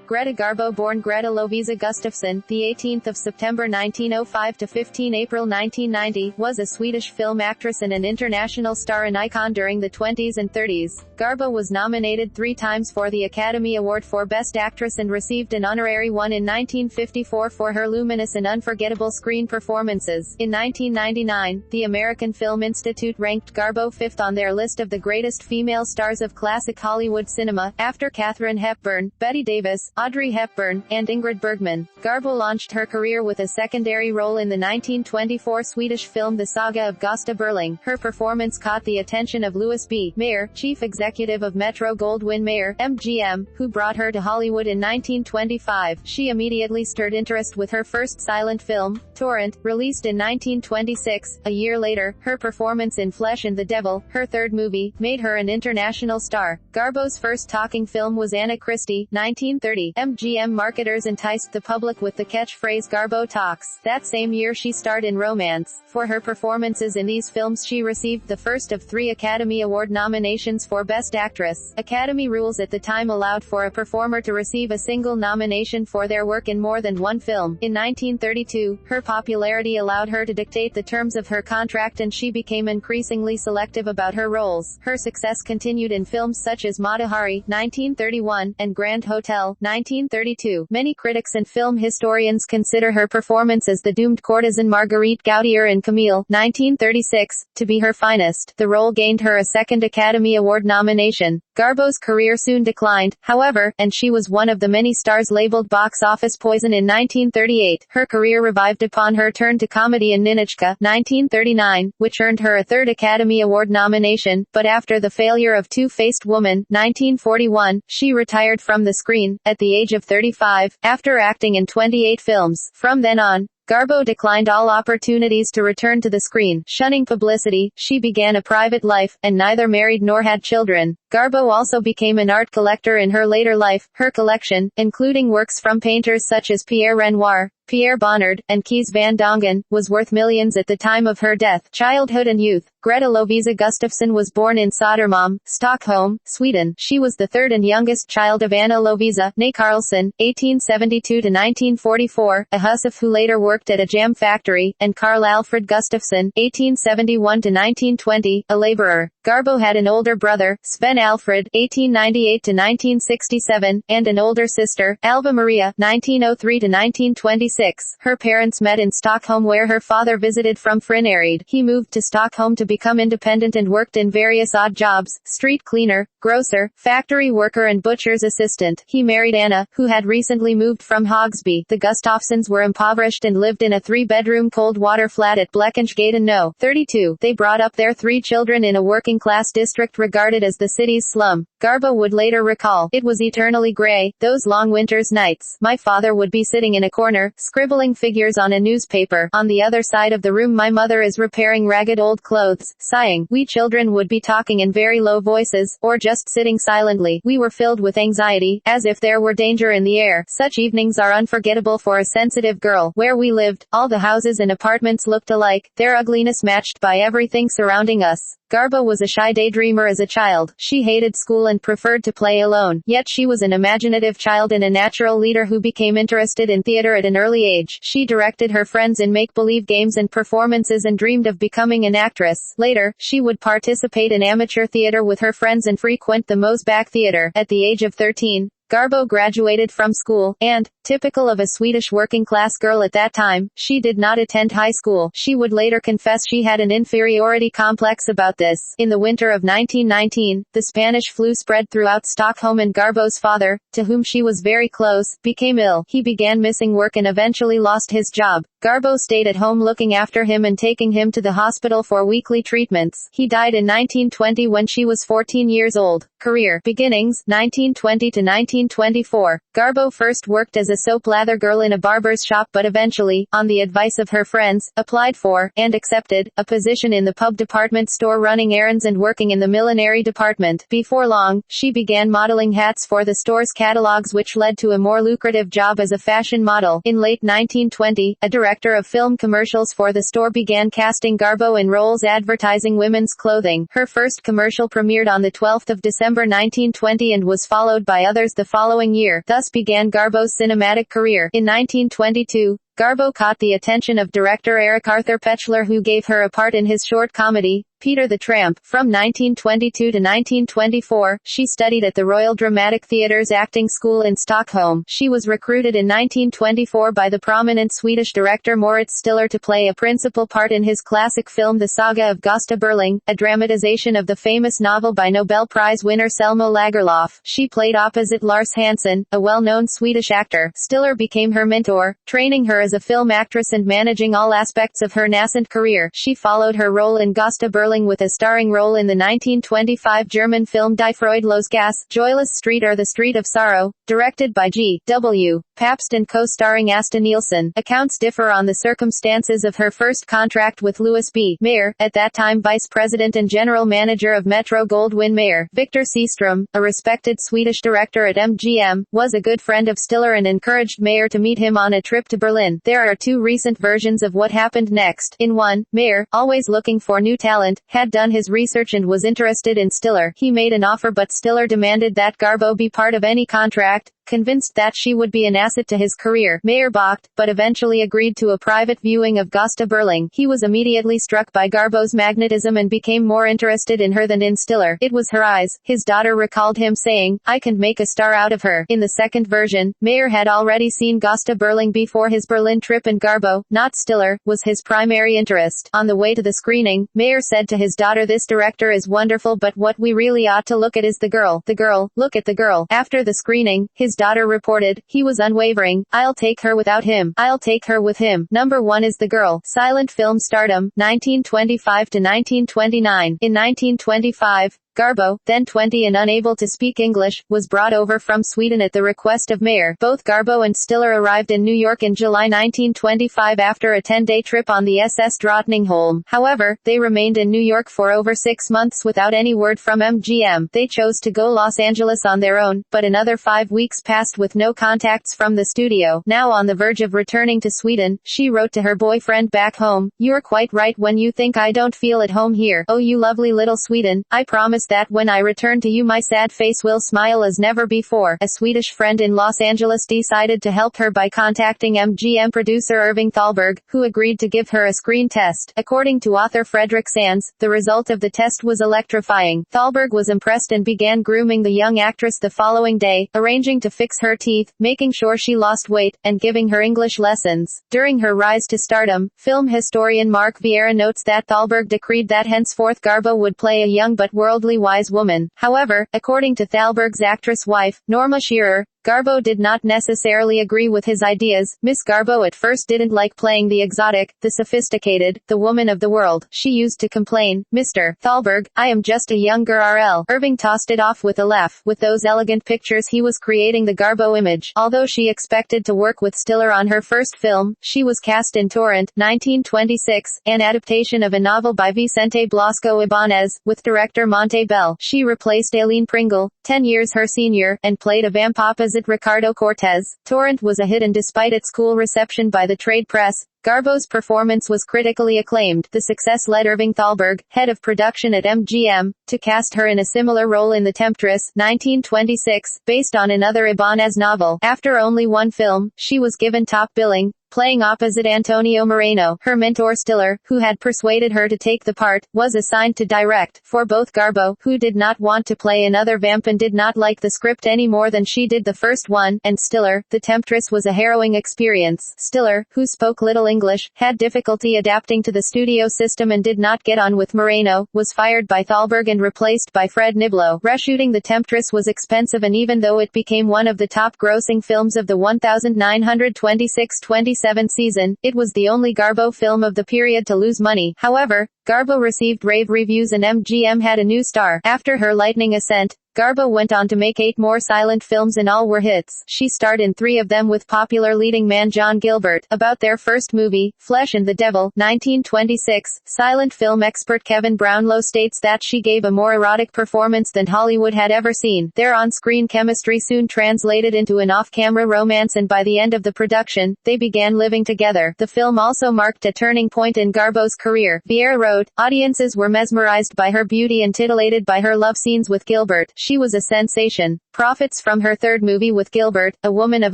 Greta Garbo, born Greta Lovisa Gustafsson, the 18th of September 1905 to 15 April 1990, was a Swedish film actress and an international star and icon during the 20s and 30s. Garbo was nominated 3 times for the Academy Award for Best Actress and received an honorary one in 1954 for her luminous and unforgettable screen performances. In 1999, the American Film Institute ranked Garbo 5th on their list of the greatest female stars of classic Hollywood cinema, after Katharine Hepburn, Bette Davis, Audrey Hepburn, and Ingrid Bergman. Garbo launched her career with a secondary role in the 1924 Swedish film The Saga of Gösta Berling. Her performance caught the attention of Louis B. Mayer, chief executive of Metro-Goldwyn-Mayer, MGM, who brought her to Hollywood in 1925. She immediately stirred interest with her first silent film, Torrent, released in 1926. A year later, her performance in Flesh and the Devil, her third movie, made her an international star. Garbo's first talking film was Anna Christie, 1930. MGM marketers enticed the public with the catchphrase Garbo Talks. That same year she starred in Romance. For her performances in these films she received the first of 3 Academy Award nominations for Best Actress. Academy rules at the time allowed for a performer to receive a single nomination for their work in more than one film. In 1932, her popularity allowed her to dictate the terms of her contract and she became increasingly selective about her roles. Her success continued in films such as Mata Hari, 1931, and Grand Hotel, 1932. Many critics and film historians consider her performance as the doomed courtesan Marguerite Gautier in Camille, 1936, to be her finest. The role gained her a second Academy Award nomination. Garbo's career soon declined, however, and she was one of the many stars labeled box office poison in 1938. Her career revived upon her turn to comedy in Ninotchka, 1939, which earned her a third Academy Award nomination, but after the failure of Two-Faced Woman, 1941, she retired from the screen, at the age of 35, after acting in 28 films. From then on, Garbo declined all opportunities to return to the screen. Shunning publicity, she began a private life, and neither married nor had children. Garbo also became an art collector in her later life. Her collection, including works from painters such as Pierre Renoir, Pierre Bonnard, and Kees van Dongen, was worth millions at the time of her death. Childhood and youth. Greta Lovisa Gustafsson was born in Södermalm, Stockholm, Sweden. She was the third and youngest child of Anna Lovisa, née Carlsson, 1872–1944, a housewife who later worked at a jam factory, and Carl Alfred Gustafsson, 1871–1920, a laborer. Garbo had an older brother, Sven Alfred, 1898–1967, and an older sister, Alva Maria, 1903–1926. Her parents met in Stockholm where her father visited from Frinnaryd. He moved to Stockholm to become independent and worked in various odd jobs: street cleaner, grocer, factory worker and butcher's assistant. He married Anna, who had recently moved from Hogsby. The Gustafssons were impoverished and lived in a 3-bedroom cold water flat at Blekingegaten No. 32. They brought up their 3 children in a working-class district regarded as the city's slum. Garbo would later recall, "It was eternally gray, those long winter's nights. My father would be sitting in a corner, scribbling figures on a newspaper. On the other side of the room my mother is repairing ragged old clothes, sighing. We children would be talking in very low voices, or just sitting silently. We were filled with anxiety, as if there were danger in the air. Such evenings are unforgettable for a sensitive girl. Where we lived, all the houses and apartments looked alike, their ugliness matched by everything surrounding us." Garbo was a shy daydreamer as a child. She hated school and preferred to play alone. Yet she was an imaginative child and a natural leader who became interested in theater at an early age. She directed her friends in make-believe games and performances and dreamed of becoming an actress. Later, she would participate in amateur theater with her friends and frequent the Mosback Theater. At the age of 13, Garbo graduated from school, and, typical of a Swedish working-class girl at that time, she did not attend high school. She would later confess she had an inferiority complex about this. In the winter of 1919, the Spanish flu spread throughout Stockholm and Garbo's father, to whom she was very close, became ill. He began missing work and eventually lost his job. Garbo stayed at home looking after him and taking him to the hospital for weekly treatments. He died in 1920 when she was 14 years old. Career beginnings, 1920 to 1924. Garbo first worked as a soap lather girl in a barber's shop but eventually, on the advice of her friends, applied for, and accepted, a position in the pub department store running errands and working in the millinery department. Before long, she began modeling hats for the store's catalogs, which led to a more lucrative job as a fashion model. In late 1920, a director of film commercials for the store began casting Garbo in roles advertising women's clothing. Her first commercial premiered on the 12th of December December 1920 and was followed by others the following year. Thus began Garbo's cinematic career. In 1922, Garbo caught the attention of director Eric Arthur Petchler, who gave her a part in his short comedy, Peter the Tramp. From 1922 to 1924, she studied at the Royal Dramatic Theatre's acting school in Stockholm. She was recruited in 1924 by the prominent Swedish director Moritz Stiller to play a principal part in his classic film The Saga of Gösta Berling, a dramatization of the famous novel by Nobel Prize winner Selma Lagerlöf. She played opposite Lars Hansen, a well-known Swedish actor. Stiller became her mentor, training her as a film actress and managing all aspects of her nascent career. She followed her role in Gösta Berling with a starring role in the 1925 German film Die Freude los Gas, Joyless Street or The Street of Sorrow, directed by G. W. Pabst and co-starring Asta Nielsen. Accounts differ on the circumstances of her first contract with Louis B. Mayer, at that time vice president and general manager of Metro-Goldwyn-Mayer. Victor Seaström, a respected Swedish director at MGM, was a good friend of Stiller and encouraged Mayer to meet him on a trip to Berlin. There are two recent versions of what happened next. In one, Mayer, always looking for new talent, had done his research and was interested in Stiller. He made an offer, but Stiller demanded that Garbo be part of any contract, convinced that she would be an asset to his career. Mayer balked, but eventually agreed to a private viewing of Gösta Berling. He was immediately struck by Garbo's magnetism and became more interested in her than in Stiller. It was her eyes, his daughter recalled him saying, "I can make a star out of her." In the second version, Mayer had already seen Gösta Berling before his Berlin trip, and Garbo, not Stiller, was his primary interest. On the way to the screening, Mayer said to his daughter, "This director is wonderful, but what we really ought to look at is the girl. The girl, look at the girl." After the screening, his daughter reported, "He was unwavering. I'll take her without him. I'll take her with him." Number 1 is The Girl. Silent film stardom, 1925 to 1929. In 1925, Garbo, then 20 and unable to speak English, was brought over from Sweden at the request of Mayer. Both Garbo and Stiller arrived in New York in July 1925 after a 10-day trip on the SS Drottningholm. However, they remained in New York for over 6 months without any word from MGM. They chose to go Los Angeles on their own, but another 5 weeks passed with no contacts from the studio. Now on the verge of returning to Sweden, she wrote to her boyfriend back home, "You're quite right when you think I don't feel at home here. Oh, you lovely little Sweden, I promise that when I return to you my sad face will smile as never before." A Swedish friend in Los Angeles decided to help her by contacting MGM producer Irving Thalberg, who agreed to give her a screen test. According to author Frederick Sands, the result of the test was electrifying. Thalberg was impressed and began grooming the young actress the following day, arranging to fix her teeth, making sure she lost weight, and giving her English lessons. During her rise to stardom, film historian Mark Vieira notes that Thalberg decreed that henceforth Garbo would play a young but worldly wise woman. However, according to Thalberg's actress wife, Norma Shearer, Garbo did not necessarily agree with his ideas. Miss Garbo at first didn't like playing the exotic, the sophisticated, the woman of the world. She used to complain, "Mr. Thalberg, I am just a young girl." Irving tossed it off with a laugh. With those elegant pictures he was creating the Garbo image. Although she expected to work with Stiller on her first film, she was cast in Torrent, 1926, an adaptation of a novel by Vicente Blasco Ibáñez, with director Monte Bell. She replaced Aileen Pringle, 10 years her senior, and played a vamp opposite Ricardo Cortez. Torrent was a hit, and despite its cool reception by the trade press, Garbo's performance was critically acclaimed. The success led Irving Thalberg, head of production at MGM, to cast her in a similar role in The Temptress, 1926, based on another Ibáñez novel. After only one film, she was given top billing, playing opposite Antonio Moreno. Her mentor Stiller, who had persuaded her to take the part, was assigned to direct. For both Garbo, who did not want to play another vamp and did not like the script any more than she did the first one, and Stiller, The Temptress was a harrowing experience. Stiller, who spoke little English, had difficulty adapting to the studio system and did not get on with Moreno, was fired by Thalberg and replaced by Fred Niblo. Reshooting The Temptress was expensive, and even though it became one of the top-grossing films of the 1926-27 season, it was the only Garbo film of the period to lose money. However, Garbo received rave reviews and MGM had a new star. After her lightning ascent, Garbo went on to make 8 more silent films and all were hits. She starred in 3 of them with popular leading man John Gilbert. About their first movie, Flesh and the Devil, 1926, silent film expert Kevin Brownlow states that she gave a more erotic performance than Hollywood had ever seen. Their on-screen chemistry soon translated into an off-camera romance, and by the end of the production, they began living together. The film also marked a turning point in Garbo's career. Vieira wrote, "Audiences were mesmerized by her beauty and titillated by her love scenes with Gilbert. she was a sensation. Profits from her third movie with Gilbert, A Woman of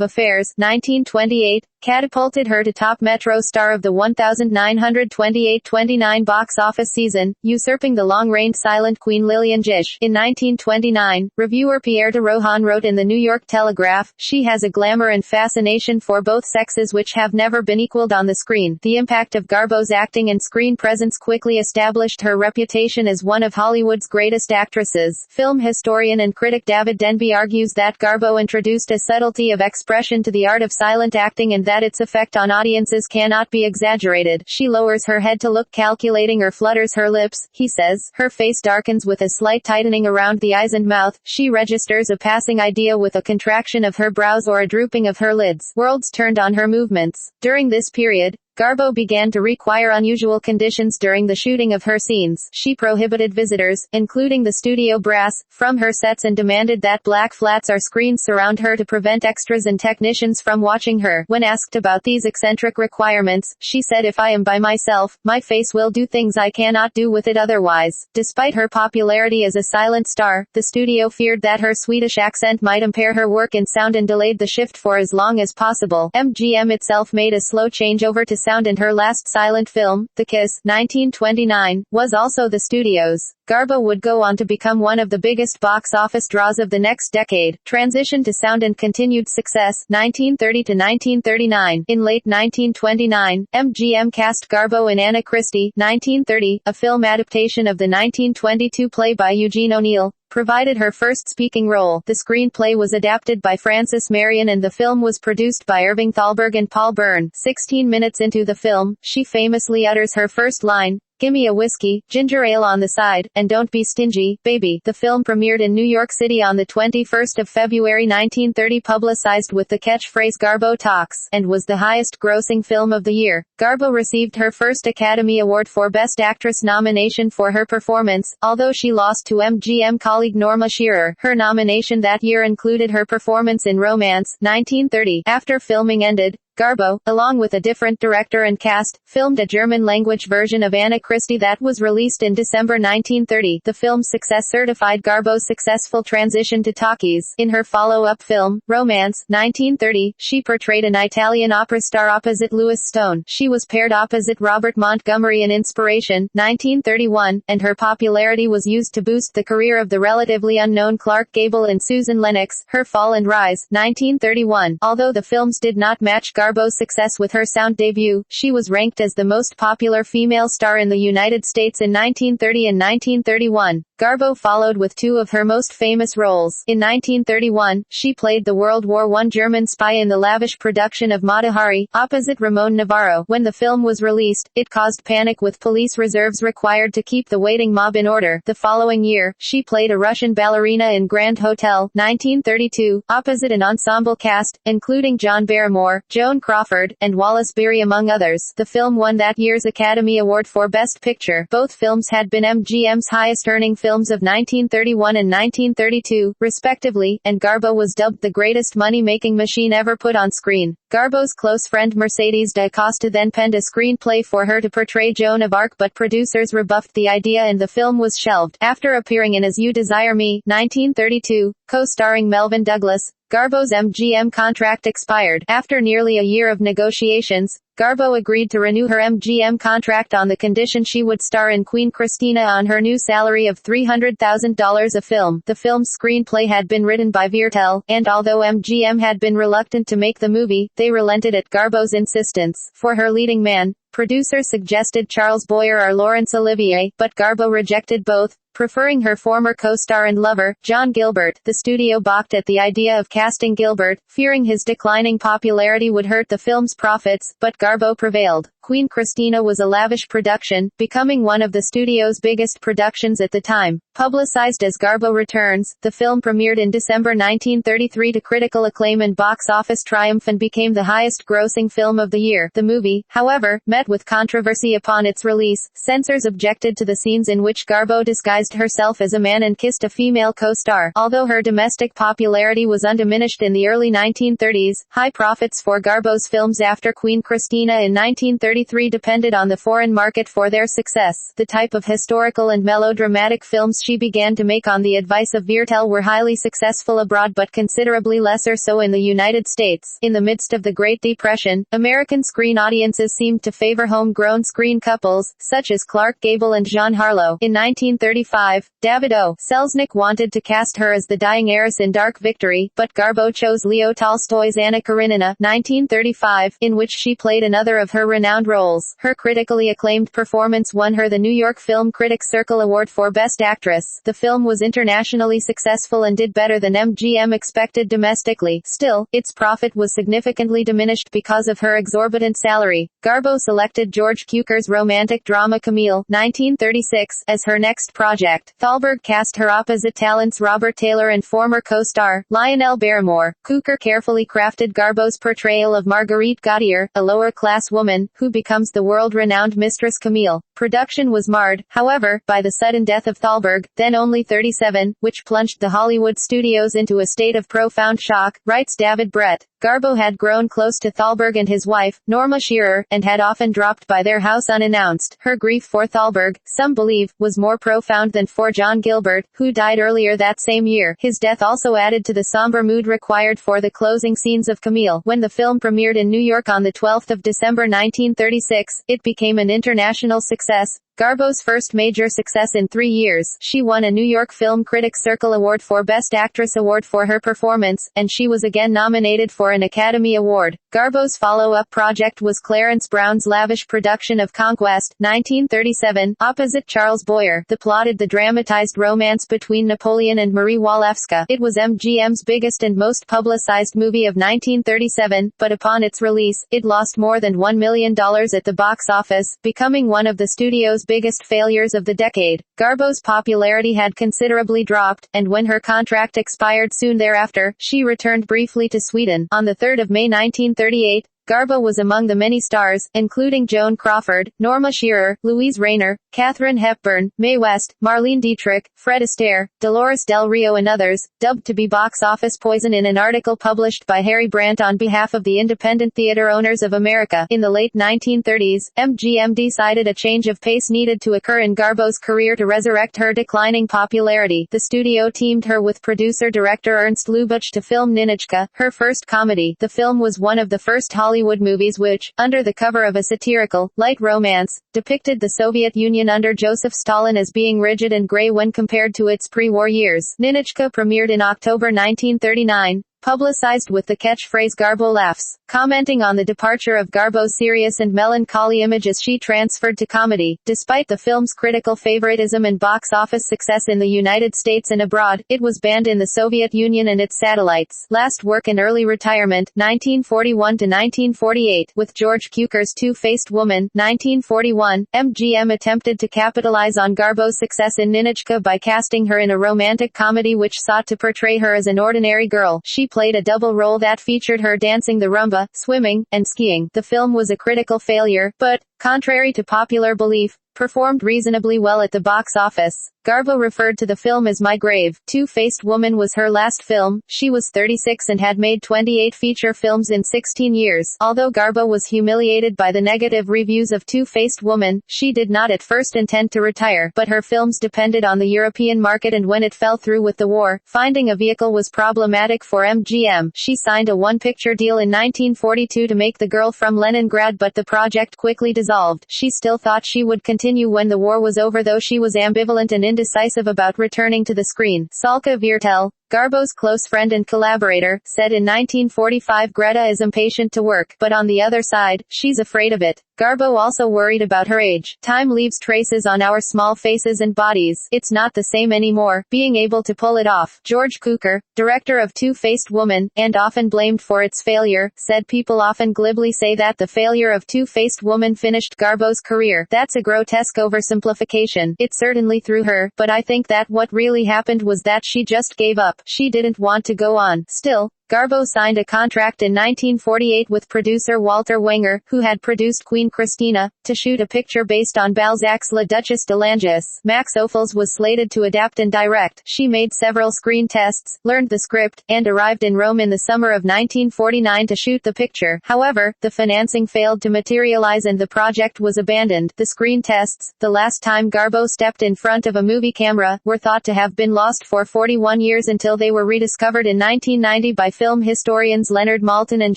Affairs, 1928, catapulted her to top Metro star of the 1928-29 box office season, usurping the long-reigned silent Queen Lillian Gish. In 1929, reviewer Pierre de Rohan wrote in the New York Telegraph, "She has a glamour and fascination for both sexes which have never been equaled on the screen." The impact of Garbo's acting and screen presence quickly established her reputation as one of Hollywood's greatest actresses. Film historian and critic David Denby argues that Garbo introduced a subtlety of expression to the art of silent acting and that its effect on audiences cannot be exaggerated. She lowers her head to look calculating or flutters her lips, he says. Her face darkens with a slight tightening around the eyes and mouth. She registers a passing idea with a contraction of her brows or a drooping of her lids. Worlds turned on her movements. During this period, Garbo began to require unusual conditions during the shooting of her scenes. She prohibited visitors, including the studio brass, from her sets and demanded that black flats or screens surround her to prevent extras and technicians from watching her. When asked about these eccentric requirements, she said, "If I am by myself, my face will do things I cannot do with it otherwise." Despite her popularity as a silent star, the studio feared that her Swedish accent might impair her work in sound and delayed the shift for as long as possible. MGM itself made a slow changeover to sound in her last silent film, The Kiss, 1929, was also the studio's. Garbo would go on to become one of the biggest box office draws of the next decade. Transition to sound and continued success, 1930 to 1939. In late 1929, MGM cast Garbo in Anna Christie, 1930, a film adaptation of the 1922 play by Eugene O'Neill, provided her first speaking role. The screenplay was adapted by Francis Marion and the film was produced by Irving Thalberg and Paul Byrne. 16 minutes into the film, she famously utters her first line, "Gimme a whiskey, ginger ale on the side, and don't be stingy, baby." The film premiered in New York City on the 21st of February 1930, publicized with the catchphrase "Garbo Talks," and was the highest-grossing film of the year. Garbo received her first Academy Award for Best Actress nomination for her performance, although she lost to MGM colleague Norma Shearer. Her nomination that year included her performance in Romance, 1930. After filming ended, Garbo, along with a different director and cast, filmed a German-language version of Anna Christie that was released in December 1930. The film's success certified Garbo's successful transition to talkies. In her follow-up film, Romance, 1930, she portrayed an Italian opera star opposite Louis Stone. She was paired opposite Robert Montgomery in Inspiration, 1931, and her popularity was used to boost the career of the relatively unknown Clark Gable and Susan Lennox. Her Fall and Rise, 1931. Although the films did not match Garbo's success with her sound debut, she was ranked as the most popular female star in the United States in 1930 and 1931. Garbo followed with two of her most famous roles. In 1931, she played the World War I German spy in the lavish production of Mata Hari, opposite Ramon Navarro. When the film was released, it caused panic with police reserves required to keep the waiting mob in order. The following year, she played a Russian ballerina in Grand Hotel, 1932, opposite an ensemble cast, including John Barrymore, Joan Crawford, and Wallace Beery among others. The film won that year's Academy Award for Best Picture. Both films had been MGM's highest-earning films of 1931 and 1932, respectively, and Garbo was dubbed the greatest money-making machine ever put on screen. Garbo's close friend Mercedes da Costa then penned a screenplay for her to portray Joan of Arc, but producers rebuffed the idea and the film was shelved. After appearing in As You Desire Me, 1932, co-starring Melvyn Douglas, Garbo's MGM contract expired. After nearly a year of negotiations, Garbo agreed to renew her MGM contract on the condition she would star in Queen Christina on her new salary of $300,000 a film. The film's screenplay had been written by Viertel, and although MGM had been reluctant to make the movie, they relented at Garbo's insistence. For her leading man, producers suggested Charles Boyer or Laurence Olivier, but Garbo rejected both, preferring her former co-star and lover, John Gilbert. The studio balked at the idea of casting Gilbert, fearing his declining popularity would hurt the film's profits, but Garbo prevailed. Queen Christina was a lavish production, becoming one of the studio's biggest productions at the time. Publicized as Garbo Returns, the film premiered in December 1933 to critical acclaim and box office triumph and became the highest-grossing film of the year. The movie, however, met with controversy upon its release. Censors objected to the scenes in which Garbo disguised disguised herself as a man and kissed a female co-star. Although her domestic popularity was undiminished in the early 1930s, high profits for Garbo's films after Queen Christina in 1933 depended on the foreign market for their success. The type of historical and melodramatic films she began to make on the advice of Viertel were highly successful abroad but considerably lesser so in the United States. In the midst of the Great Depression, American screen audiences seemed to favor homegrown screen couples, such as Clark Gable and Jean Harlow. In 1935, David O. Selznick wanted to cast her as the dying heiress in Dark Victory, but Garbo chose Leo Tolstoy's Anna Karenina, 1935, in which she played another of her renowned roles. Her critically acclaimed performance won her the New York Film Critics Circle Award for Best Actress. The film was internationally successful and did better than MGM expected domestically. Still, its profit was significantly diminished because of her exorbitant salary. Garbo selected George Cukor's romantic drama Camille, 1936, as her next project. Thalberg cast her opposite talents Robert Taylor and former co-star, Lionel Barrymore. Cukor carefully crafted Garbo's portrayal of Marguerite Gautier, a lower-class woman, who becomes the world-renowned Mistress Camille. Production was marred, however, by the sudden death of Thalberg, then only 37, which plunged the Hollywood studios into a state of profound shock, writes David Brett. Garbo had grown close to Thalberg and his wife, Norma Shearer, and had often dropped by their house unannounced. Her grief for Thalberg, some believe, was more profound than for John Gilbert, who died earlier that same year. His death also added to the somber mood required for the closing scenes of Camille. When the film premiered in New York on the 12th of December 1936, it became an international success. Garbo's first major success in 3 years. She won a New York Film Critics Circle Award for Best Actress Award for her performance, and she was again nominated for an Academy Award. Garbo's follow-up project was Clarence Brown's lavish production of Conquest, 1937, opposite Charles Boyer. The plotted the dramatized romance between Napoleon and Marie Walewska. It was MGM's biggest and most publicized movie of 1937, but upon its release, it lost more than $1 million at the box office, becoming one of the studio's biggest failures of the decade. Garbo's popularity had considerably dropped, and when her contract expired soon thereafter, she returned briefly to Sweden. On the 3rd of May 1938, Garbo was among the many stars, including Joan Crawford, Norma Shearer, Louise Rayner, Katharine Hepburn, Mae West, Marlene Dietrich, Fred Astaire, Dolores Del Rio and others, dubbed to be box office poison in an article published by Harry Brandt on behalf of the Independent Theater Owners of America. In the late 1930s, MGM decided a change of pace needed to occur in Garbo's career to resurrect her declining popularity. The studio teamed her with producer-director Ernst Lubitsch to film Ninotchka, her first comedy. The film was one of the first Hollywood movies which, under the cover of a satirical, light romance, depicted the Soviet Union under Joseph Stalin as being rigid and gray when compared to its pre-war years. Ninotchka premiered in October 1939. Publicized with the catchphrase Garbo laughs, commenting on the departure of Garbo's serious and melancholy image as she transferred to comedy. Despite the film's critical favoritism and box office success in the United States and abroad, it was banned in the Soviet Union and its satellites. Last work and early retirement, 1941 to 1948, with George Cukor's Two-Faced Woman, 1941, MGM attempted to capitalize on Garbo's success in Ninotchka by casting her in a romantic comedy which sought to portray her as an ordinary girl. She played a double role that featured her dancing the rumba, swimming, and skiing. The film was a critical failure, but, contrary to popular belief, performed reasonably well at the box office. Garbo referred to the film as My Grave. Two-Faced Woman was her last film. She was 36 and had made 28 feature films in 16 years. Although Garbo was humiliated by the negative reviews of Two-Faced Woman, she did not at first intend to retire, but her films depended on the European market and when it fell through with the war, finding a vehicle was problematic for MGM. She signed a one-picture deal in 1942 to make The Girl from Leningrad but the project quickly dissolved. She still thought she would continue when the war was over though she was ambivalent and indecisive about returning to the screen. Salka Viertel, Garbo's close friend and collaborator, said in 1945 Greta is impatient to work, but on the other side, she's afraid of it. Garbo also worried about her age. Time leaves traces on our small faces and bodies. It's not the same anymore, being able to pull it off. George Cukor, director of Two-Faced Woman, and often blamed for its failure, said people often glibly say that the failure of Two-Faced Woman finished Garbo's career. That's a grotesque oversimplification. It certainly threw her, but I think that what really happened was that she just gave up. She didn't want to go on. Still, Garbo signed a contract in 1948 with producer Walter Wenger, who had produced Queen Christina, to shoot a picture based on Balzac's La Duchesse de Langeais. Max Ophuls was slated to adapt and direct. She made several screen tests, learned the script, and arrived in Rome in the summer of 1949 to shoot the picture. However, the financing failed to materialize and the project was abandoned. The screen tests, the last time Garbo stepped in front of a movie camera, were thought to have been lost for 41 years until they were rediscovered in 1990 by film historians Leonard Maltin and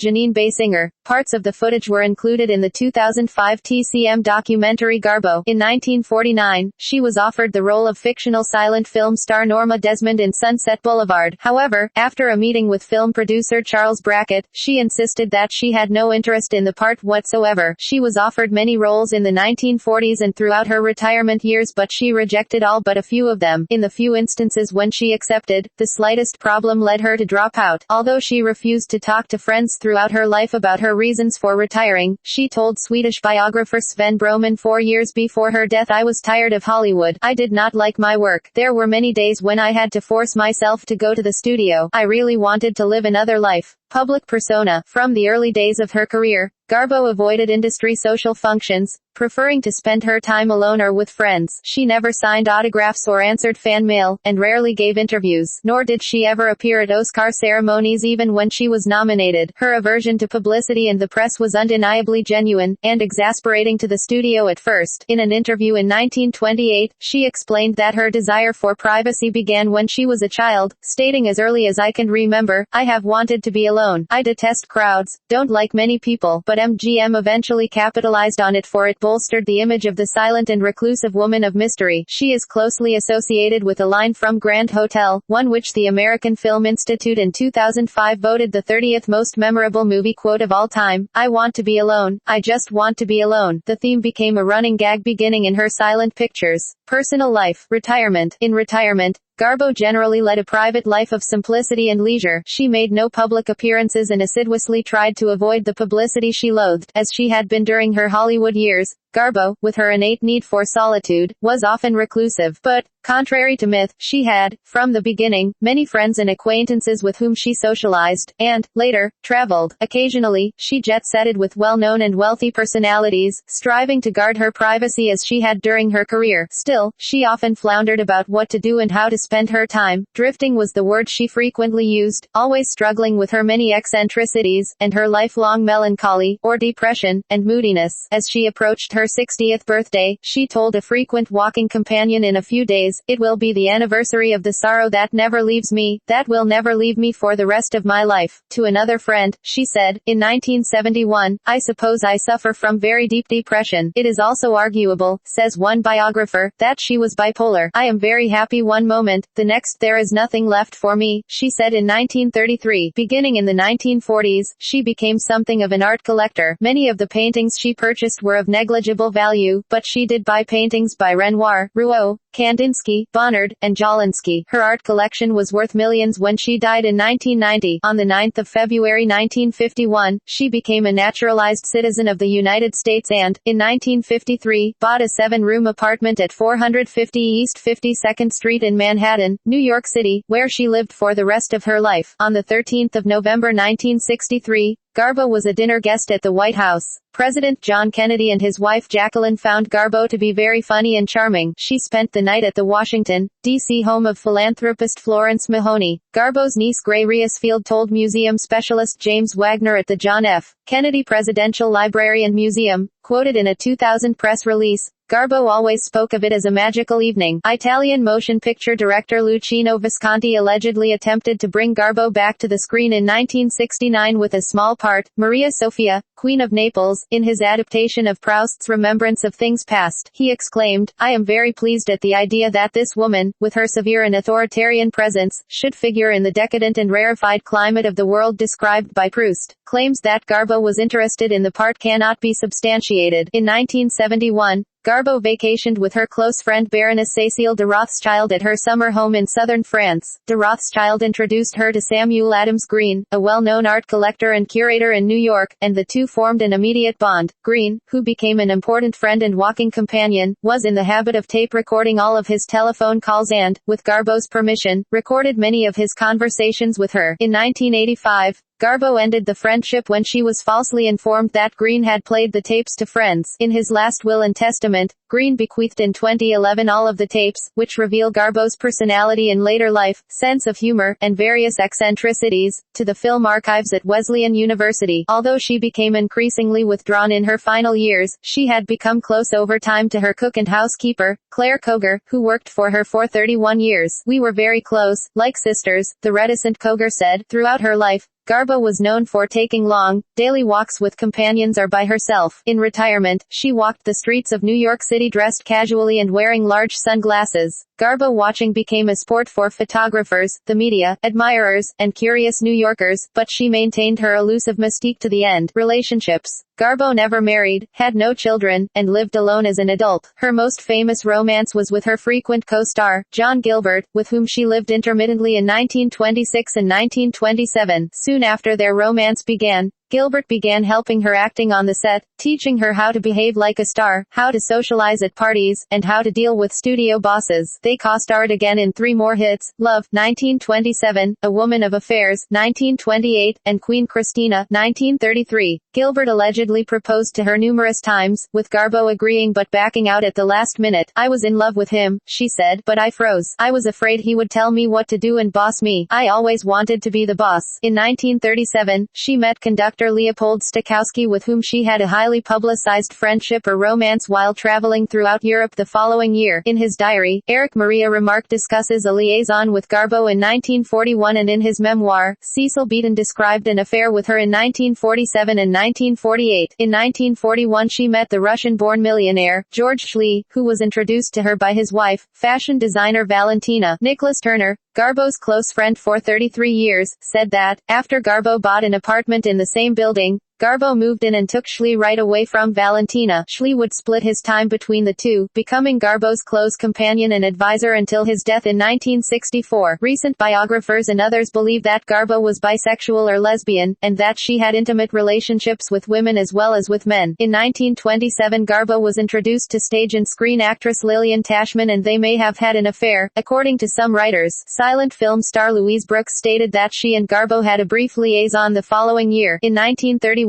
Janine Basinger. Parts of the footage were included in the 2005 TCM documentary Garbo. In 1949, she was offered the role of fictional silent film star Norma Desmond in Sunset Boulevard. However, after a meeting with film producer Charles Brackett, she insisted that she had no interest in the part whatsoever. She was offered many roles in the 1940s and throughout her retirement years, but she rejected all but a few of them. In the few instances when she accepted, the slightest problem led her to drop out. Although she refused to talk to friends throughout her life about her reasons for retiring, she told Swedish biographer Sven Broman 4 years before her death, "I was tired of Hollywood. I did not like my work. There were many days when I had to force myself to go to the studio. I really wanted to live another life." Public persona. From the early days of her career, Garbo avoided industry social functions, preferring to spend her time alone or with friends. She never signed autographs or answered fan mail, and rarely gave interviews. Nor did she ever appear at Oscar ceremonies even when she was nominated. Her aversion to publicity and the press was undeniably genuine, and exasperating to the studio at first. In an interview in 1928, she explained that her desire for privacy began when she was a child, stating, "As early as I can remember, I have wanted to be alone. I detest crowds, don't like many people," but MGM eventually capitalized on it, for it bolstered the image of the silent and reclusive woman of mystery. She is closely associated with a line from Grand Hotel, one which the American Film Institute in 2005 voted the 30th most memorable movie quote of all time: "I want to be alone. I just want to be alone." The theme became a running gag beginning in her silent pictures. Personal life. Retirement. In retirement, Garbo generally led a private life of simplicity and leisure. She made no public appearances and assiduously tried to avoid the publicity she loathed, as she had been during her Hollywood years. Garbo, with her innate need for solitude, was often reclusive, but, contrary to myth, she had, from the beginning, many friends and acquaintances with whom she socialized, and, later, traveled. Occasionally, she jet-setted with well-known and wealthy personalities, striving to guard her privacy as she had during her career. Still, she often floundered about what to do and how to spend her time. Drifting was the word she frequently used, always struggling with her many eccentricities, and her lifelong melancholy, or depression, and moodiness. As she approached her 60th birthday, she told a frequent walking companion, "In a few days, it will be the anniversary of the sorrow that never leaves me, that will never leave me for the rest of my life." To another friend, she said, in 1971, "I suppose I suffer from very deep depression. It is also arguable," says one biographer, "that she was bipolar. I am very happy one moment, the next there is nothing left for me," she said in 1933. Beginning in the 1940s, she became something of an art collector. Many of the paintings she purchased were of negligible value, but she did buy paintings by Renoir, Rouault, Kandinsky, Bonnard, and Jawlensky. Her art collection was worth millions when she died in 1990. On the 9th of February 1951, she became a naturalized citizen of the United States and, in 1953, bought a 7-room apartment at 450 East 52nd Street in Manhattan, New York City, where she lived for the rest of her life. On the 13th of November 1963, Garbo was a dinner guest at the White House. President John Kennedy and his wife Jacqueline found Garbo to be very funny and charming. She spent the night at the Washington, D.C. home of philanthropist Florence Mahoney. Garbo's niece Gray Riesfield told museum specialist James Wagner at the John F. Kennedy Presidential Library and Museum, quoted in a 2000 press release, "Garbo always spoke of it as a magical evening." Italian motion picture director Luchino Visconti allegedly attempted to bring Garbo back to the screen in 1969 with a small part, Maria Sofia, Queen of Naples, in his adaptation of Proust's Remembrance of Things Past. He exclaimed, "I am very pleased at the idea that this woman, with her severe and authoritarian presence, should figure in the decadent and rarefied climate of the world described by Proust." Claims that Garbo was interested in the part cannot be substantiated. In 1971, Garbo vacationed with her close friend Baroness Cécile de Rothschild at her summer home in southern France. De Rothschild introduced her to Samuel Adams Green, a well-known art collector and curator in New York, and the two formed an immediate bond. Green, who became an important friend and walking companion, was in the habit of tape recording all of his telephone calls and, with Garbo's permission, recorded many of his conversations with her. In 1985, Garbo ended the friendship when she was falsely informed that Green had played the tapes to friends. In his last will and testament, Green bequeathed in 2011 all of the tapes, which reveal Garbo's personality in later life, sense of humor, and various eccentricities, to the film archives at Wesleyan University. Although she became increasingly withdrawn in her final years, she had become close over time to her cook and housekeeper, Claire Koger, who worked for her for 31 years. "We were very close, like sisters," the reticent Koger said. Throughout her life, Garbo was known for taking long, daily walks with companions or by herself. In retirement, she walked the streets of New York City dressed casually and wearing large sunglasses. Garbo watching became a sport for photographers, the media, admirers, and curious New Yorkers, but she maintained her elusive mystique to the end. Relationships. Garbo never married, had no children, and lived alone as an adult. Her most famous romance was with her frequent co-star, John Gilbert, with whom she lived intermittently in 1926 and 1927. Soon after their romance began, Gilbert began helping her acting on the set, teaching her how to behave like a star, how to socialize at parties, and how to deal with studio bosses. They co-starred again in three more hits: Love, 1927, A Woman of Affairs, 1928, and Queen Christina, 1933. Gilbert allegedly proposed to her numerous times, with Garbo agreeing but backing out at the last minute. "I was in love with him," she said, "but I froze. I was afraid he would tell me what to do and boss me. I always wanted to be the boss." In 1937, she met conductor Leopold Stokowski, with whom she had a highly publicized friendship or romance while traveling throughout Europe the following year. In his diary, Eric Maria Remarque discusses a liaison with Garbo in 1941, and in his memoir, Cecil Beaton described an affair with her in 1947 and 1948. In 1941 she met the Russian-born millionaire, George Schley, who was introduced to her by his wife, fashion designer Valentina. Nicholas Turner, Garbo's close friend for 33 years, said that, after Garbo bought an apartment in the same building, Garbo moved in and took Schley right away from Valentina. Schley would split his time between the two, becoming Garbo's close companion and advisor until his death in 1964. Recent biographers and others believe that Garbo was bisexual or lesbian, and that she had intimate relationships with women as well as with men. In 1927 Garbo was introduced to stage and screen actress Lillian Tashman, and they may have had an affair, according to some writers. Silent film star Louise Brooks stated that she and Garbo had a brief liaison the following year. In 1931,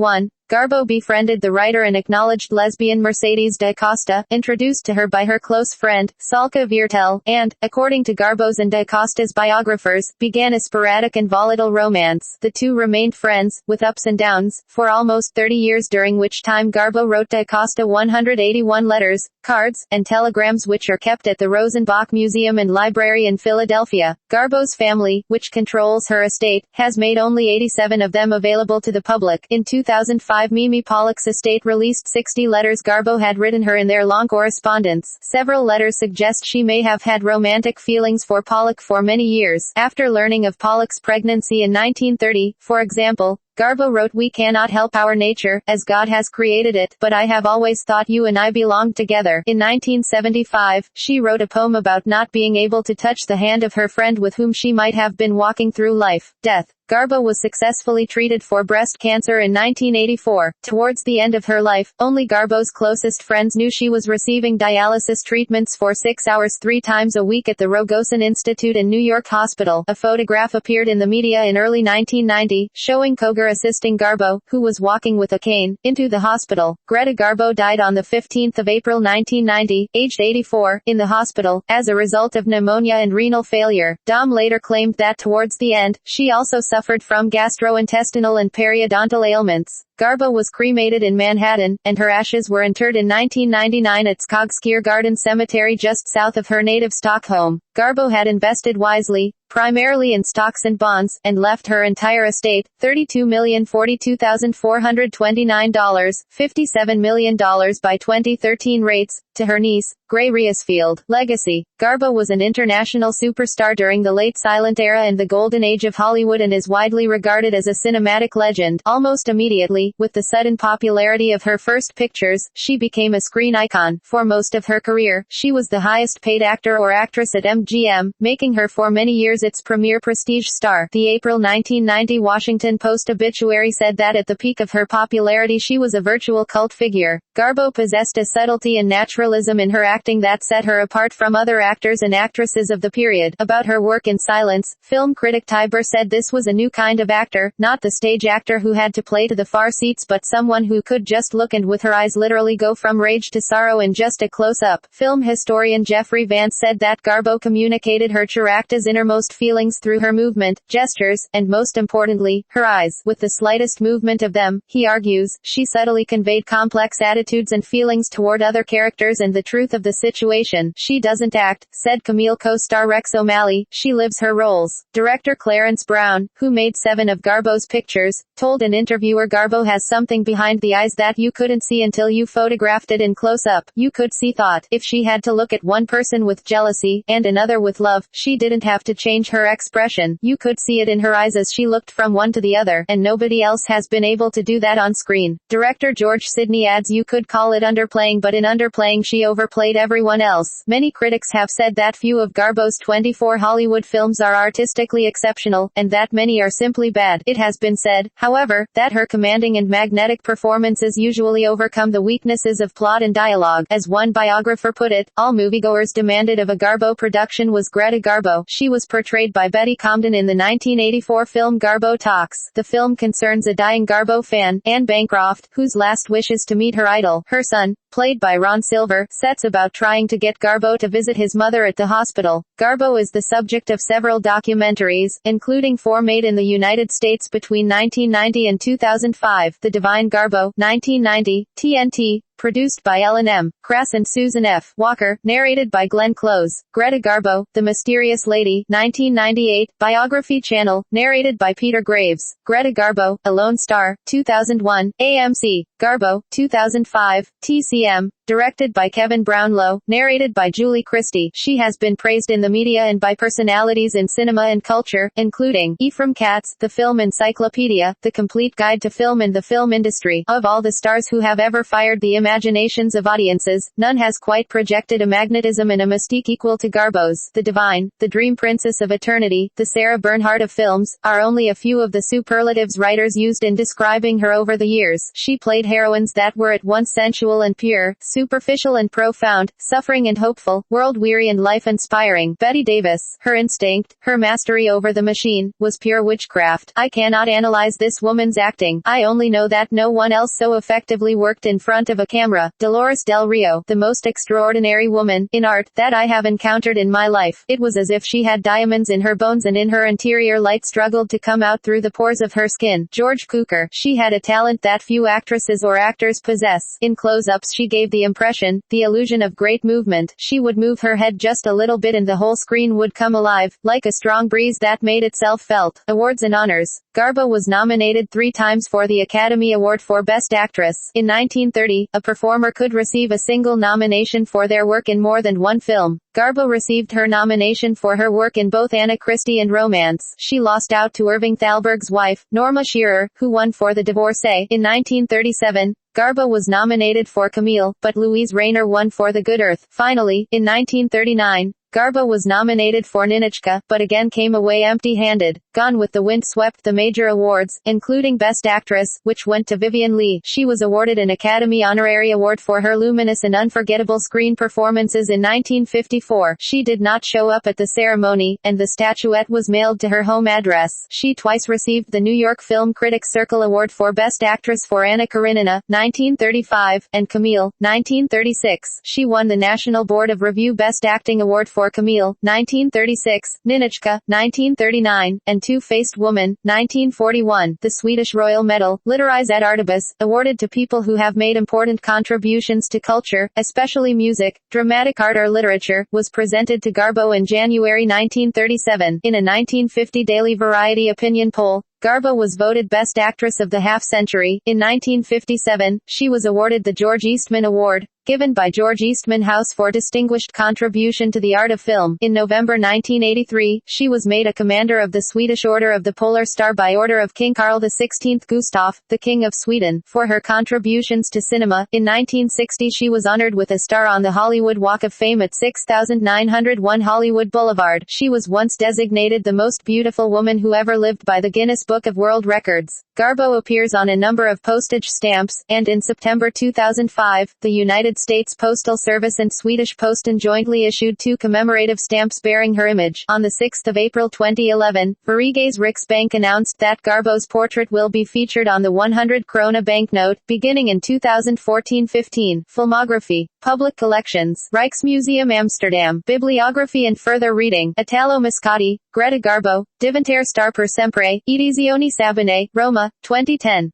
Garbo befriended the writer and acknowledged lesbian Mercedes da Costa, introduced to her by her close friend, Salka Viertel, and, according to Garbo's and da Costa's biographers, began a sporadic and volatile romance. The two remained friends, with ups and downs, for almost 30 years, during which time Garbo wrote da Costa 181 letters, cards, and telegrams, which are kept at the Rosenbach Museum and Library in Philadelphia. Garbo's family, which controls her estate, has made only 87 of them available to the public. In 2005, Mimi Pollock's estate released 60 letters Garbo had written her in their long correspondence. Several letters suggest she may have had romantic feelings for Pollock for many years. After learning of Pollock's pregnancy in 1930, for example, Garbo wrote, "We cannot help our nature, as God has created it, but I have always thought you and I belonged together." In 1975, she wrote a poem about not being able to touch the hand of her friend with whom she might have been walking through life. Death. Garbo was successfully treated for breast cancer in 1984. Towards the end of her life, only Garbo's closest friends knew she was receiving dialysis treatments for 6 hours 3 times a week at the Rogosin Institute and New York Hospital. A photograph appeared in the media in early 1990, showing Koger assisting Garbo, who was walking with a cane, into the hospital. Greta Garbo died on the 15th of April 1990, aged 84, in the hospital, as a result of pneumonia and renal failure. Dom later claimed that towards the end, she also suffered from gastrointestinal and periodontal ailments. Garbo was cremated in Manhattan, and her ashes were interred in 1999 at Skogskir Garden Cemetery just south of her native Stockholm. Garbo had invested wisely, primarily in stocks and bonds, and left her entire estate, $32,042,429, $57 million by 2013 rates, to her niece, Gray Reasfield. Legacy. Garbo was an international superstar during the late silent era and the golden age of Hollywood and is widely regarded as a cinematic legend. Almost immediately, with the sudden popularity of her first pictures, she became a screen icon. For most of her career, she was the highest paid actor or actress at MGM, making her for many years its premier prestige star. The April 1990 Washington Post obituary said that at the peak of her popularity she was a virtual cult figure. Garbo possessed a subtlety and naturalism in her acting that set her apart from other actors and actresses of the period. About her work in silence, film critic Tiber said this was a new kind of actor, not the stage actor who had to play to the far seats but someone who could just look and with her eyes literally go from rage to sorrow in just a close-up. Film historian Jeffrey Vance said that Garbo communicated her character's innermost feelings through her movement, gestures, and most importantly, her eyes. With the slightest movement of them, he argues, she subtly conveyed complex attitudes and feelings toward other characters and the truth of the situation. She doesn't act, said Camille co-star Rex O'Malley, she lives her roles. Director Clarence Brown, who made 7 of Garbo's pictures, told an interviewer Garbo has something behind the eyes that you couldn't see until you photographed it in close-up. You could see thought. If she had to look at one person with jealousy, and another with love, she didn't have to change her expression. You could see it in her eyes as she looked from one to the other, and nobody else has been able to do that on screen. Director George Sidney adds you could call it underplaying, but in underplaying she overplayed everyone else. Many critics have said that few of Garbo's 24 Hollywood films are artistically exceptional, and that many are simply bad. It has been said, however, that her commanding and magnetic performances usually overcome the weaknesses of plot and dialogue. As one biographer put it, all moviegoers demanded of a Garbo production was Greta Garbo. She was portrayed by Betty Comden in the 1984 film Garbo Talks. The film concerns a dying Garbo fan, Anne Bancroft, whose last wish is to meet her idol. Her son, played by Ron Silver, sets about trying to get Garbo to visit his mother at the hospital. Garbo is the subject of several documentaries, including 4 made in the United States between 1990 and 2005. The Divine Garbo, 1990, TNT, produced by Ellen M. Kress and Susan F. Walker, narrated by Glenn Close. Greta Garbo, The Mysterious Lady, 1998, Biography Channel, narrated by Peter Graves. Greta Garbo, A Lone Star, 2001, AMC. Garbo, 2005, TCM, directed by Kevin Brownlow, narrated by Julie Christie. She has been praised in the media and by personalities in cinema and culture, including Ephraim Katz, The Film Encyclopedia, The Complete Guide to Film and the Film Industry. Of all the stars who have ever fired the imaginations of audiences, none has quite projected a magnetism and a mystique equal to Garbo's. The Divine, the Dream Princess of Eternity, the Sarah Bernhardt of films, are only a few of the superlatives writers used in describing her over the years. She played heroines that were at once sensual and pure, superficial and profound, suffering and hopeful, world-weary and life-inspiring. Bette Davis, her instinct, her mastery over the machine, was pure witchcraft. I cannot analyze this woman's acting. I only know that no one else so effectively worked in front of a camera. Dolores Del Rio, the most extraordinary woman, in art, that I have encountered in my life. It was as if she had diamonds in her bones and in her interior light struggled to come out through the pores of her skin. George Cukor, she had a talent that few actresses or actors possess. In close-ups she gave the impression, the illusion of great movement. She would move her head just a little bit and the whole screen would come alive, like a strong breeze that made itself felt. Awards and honors. Garbo was nominated 3 times for the Academy Award for Best Actress. In 1930, a performer could receive a single nomination for their work in more than one film. Garbo received her nomination for her work in both Anna Christie and Romance. She lost out to Irving Thalberg's wife, Norma Shearer, who won for The Divorcee. In 1937, Garbo was nominated for Camille, but Louise Rayner won for The Good Earth. Finally, in 1939, Garbo was nominated for Ninotchka, but again came away empty-handed. Gone with the Wind swept the major awards, including Best Actress, which went to Vivien Leigh. She was awarded an Academy Honorary Award for her luminous and unforgettable screen performances in 1954. She did not show up at the ceremony, and the statuette was mailed to her home address. She twice received the New York Film Critics Circle Award for Best Actress for Anna Karenina, 1935, and Camille, 1936. She won the National Board of Review Best Acting Award for Camille, 1936, Ninotchka, 1939, and Two-Faced Woman, 1941. The Swedish Royal Medal, Litteris et Artibus, awarded to people who have made important contributions to culture, especially music, dramatic art or literature, was presented to Garbo in January 1937. In a 1950 Daily Variety opinion poll, Garbo was voted Best Actress of the Half-Century. In 1957, she was awarded the George Eastman Award, given by George Eastman House for distinguished contribution to the art of film. In November 1983, she was made a Commander of the Swedish Order of the Polar Star by order of King Carl XVI Gustaf, the King of Sweden, for her contributions to cinema. In 1960 she was honored with a star on the Hollywood Walk of Fame at 6901 Hollywood Boulevard. She was once designated the most beautiful woman who ever lived by the Guinness Book of World Records. Garbo appears on a number of postage stamps, and in September 2005, the United States Postal Service and Swedish Posten jointly issued 2 commemorative stamps bearing her image. On the 6th of April 2011, Sveriges Riksbank announced that Garbo's portrait will be featured on the 100 krona banknote, beginning in 2014-15. Filmography. Public collections. Rijksmuseum Amsterdam. Bibliography and further reading. Italo Mascati, Greta Garbo, Diventare star per sempre, Edizioni Sabine, Roma, 2010.